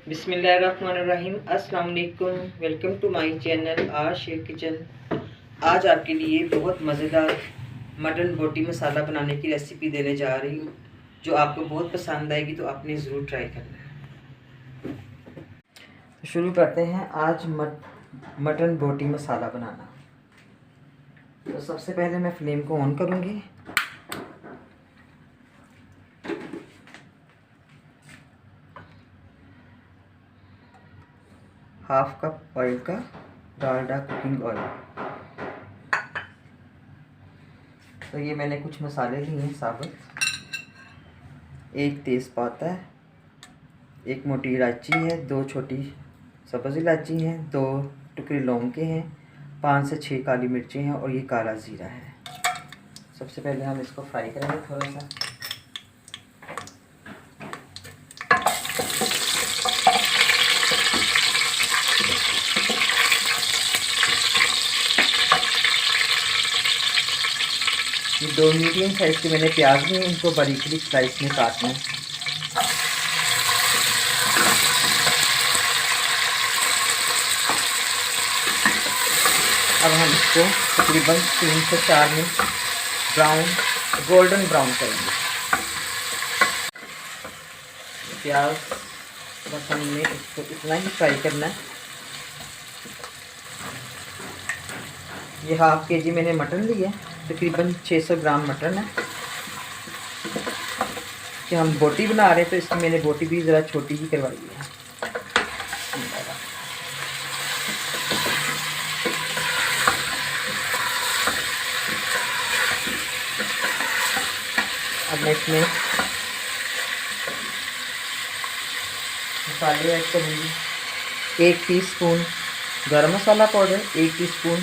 बिस्मिल्लाहिर्रहमानिर्रहीम। अस्सलाम वालेकुम। Welcome to my channel Ashiq kitchen. आज आपके लिए बहुत मज़ेदार मटन बोटी मसाला बनाने की रेसिपी देने जा रही हूँ, जो आपको बहुत पसंद आएगी, तो आपने ज़रूर ट्राई करना है। तो शुरू करते हैं आज मटन बोटी मसाला बनाना। तो सबसे पहले मैं फ्लेम को ऑन करूँगी। हाफ कप ऑयल का डालडा कुकिंग ऑयल। तो ये मैंने कुछ मसाले लिए हैं साबुत। एक तेज़पात है, एक मोटी इलायची है, 2 छोटी सब्ज़ इलायची हैं, 2 टुकड़े लौंग के हैं, 5 से 6 काली मिर्चें हैं और ये काला ज़ीरा है। सबसे पहले हम इसको फ्राई करेंगे थोड़ा सा। ये 2 मीडियम साइज़ के मैंने प्याज लिए, इनको बारीक स्लाइस में काटना है। अब हम इसको तकरीबन 3 से 4 मिनट गोल्डन ब्राउन करेंगे। प्याज बस हमने इसको इतना ही फ्राई करना है। ये हाफ केजी मैंने मटन लिया है, तकरीबन 600 ग्राम मटन है कि हम बोटी बना रहे हैं, तो इसकी मैंने बोटी भी ज़रा छोटी ही करवाई है। अब मैं इसमें मसाले ऐड करूँगी। 1 टीस्पून गरम मसाला पाउडर, 1 टीस्पून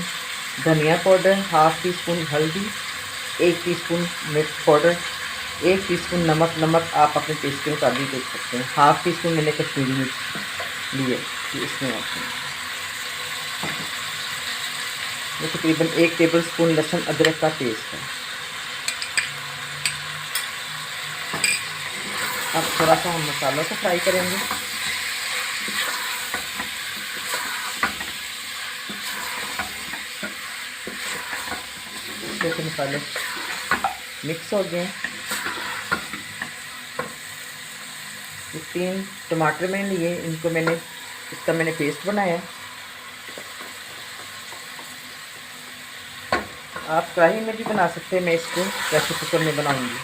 धनिया पाउडर, हाफ टी स्पून हल्दी, 1 टीस्पून मिर्च पाउडर, 1 टीस्पून नमक आप अपने टेस्ट के मुताबिक देख सकते हैं। हाफ टी स्पून मैंने कश्मीरी मिर्च लिए कि इसमें ऐड करें। ये तकरीबन 1 टेबल स्पून लहसुन अदरक का पेस्ट है। अब थोड़ा सा हम मसालों को फ्राई करेंगे। अच्छे से मसाले मिक्स हो गए। 3 टमाटर मैंने लिए, इनको इसका मैंने पेस्ट बनाया। आप कढ़ाई में भी बना सकते हैं, मैं इसको प्रेशर कुकर में बनाऊंगी।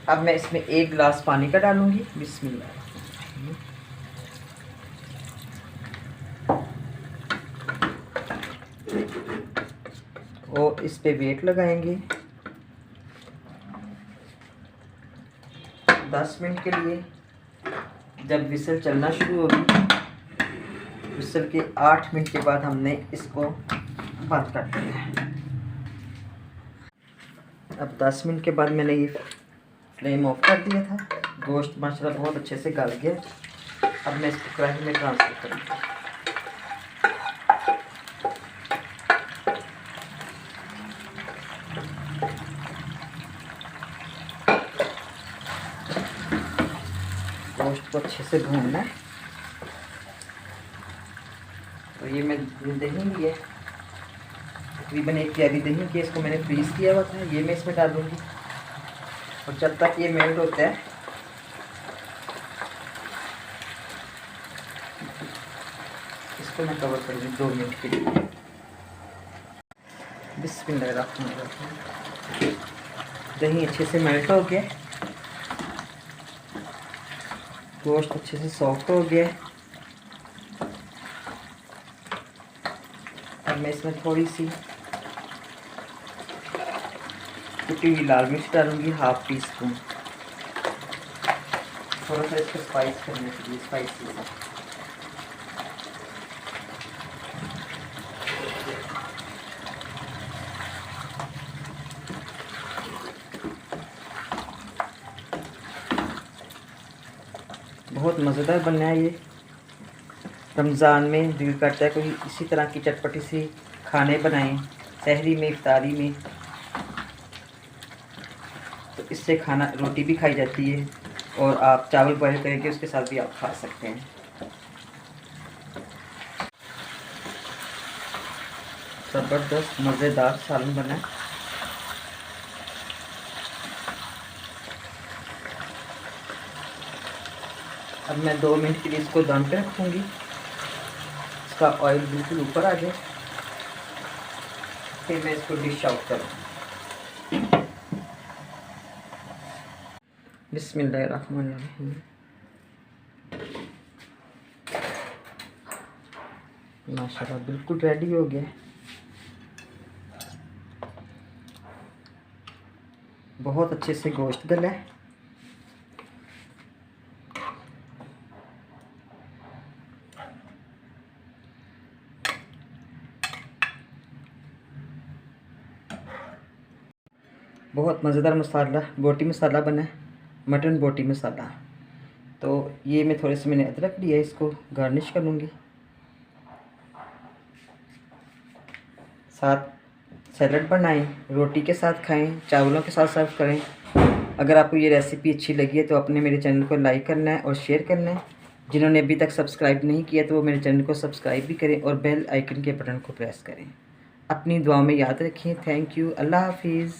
अब मैं इसमें 1 गिलास पानी का डालूंगी। बिस्मिल्लाह। और इस पे वेट लगाएंगे 10 मिनट के लिए। जब विसल चलना शुरू होगी, विसल के 8 मिनट के बाद हमने इसको बंद कर देना है। अब 10 मिनट के बाद मैंने ये फ्लेम ऑफ कर दिया था। गोश्त माशाल्लाह बहुत अच्छे से गल गया। अब मैं इसको कढ़ाई में ट्रांसफ़र करूँगा। गोश्त को अच्छे से भूनना है। और ये मैं दही ली है, तकरीबन 1 प्याली दही की, इसको मैंने फ्रीज़ किया हुआ था, ये मैं इसमें डालूँगी। और जब तक ये मेल्ट होता है, इसको मैं कवर करूँगी 2 मिनट के लिए। बिस्मिल्लाहिर्रहमानिर्रहीम। दही अच्छे से मेल्ट हो गया, गोश्त अच्छे से सॉफ्ट हो गया। अब मैं इसमें थोड़ी सी कुटी हुई लाल मिर्च डालूंगी, हाफ टी स्पून। थोड़ा सा इसको स्पाइस करने के लिए स्पाइसी सा। बहुत मज़ेदार बनना है ये। रमज़ान में दिल करता है कोई इसी तरह की चटपटी सी खाने बनाएं, सहरी में, इफ्तारी में, तो इससे खाना रोटी भी खाई जाती है और आप चावल बॉयल करके उसके साथ भी आप खा सकते हैं। ज़बरदस्त मज़ेदार सालन बना है। अब मैं 2 मिनट के लिए इसको दम पे रखूँगी, इसका ऑयल बिल्कुल ऊपर आ जाए, फिर मैं इसको डिश आउट करूँ। बिस्मिल्लाहिर्रहमानिर्रहीम। माशाल्लाह बिल्कुल रेडी हो गया। बहुत अच्छे से गोश्त गला है। बहुत मज़ेदार मसाला बोटी मसाला बना है, मटन बोटी मसाला। तो ये मैं थोड़े से मैंने अदरक लिया, इसको गार्निश कर लूँगी। साथ सैलड बनाएं, रोटी के साथ खाएं, चावलों के साथ सर्व करें। अगर आपको ये रेसिपी अच्छी लगी है तो अपने मेरे चैनल को लाइक करना है और शेयर करना है। जिन्होंने अभी तक सब्सक्राइब नहीं किया तो वो मेरे चैनल को सब्सक्राइब भी करें और बेल आइकन के बटन को प्रेस करें। अपनी दुआओं में याद रखें। Thank you. अल्लाह हाफिज़।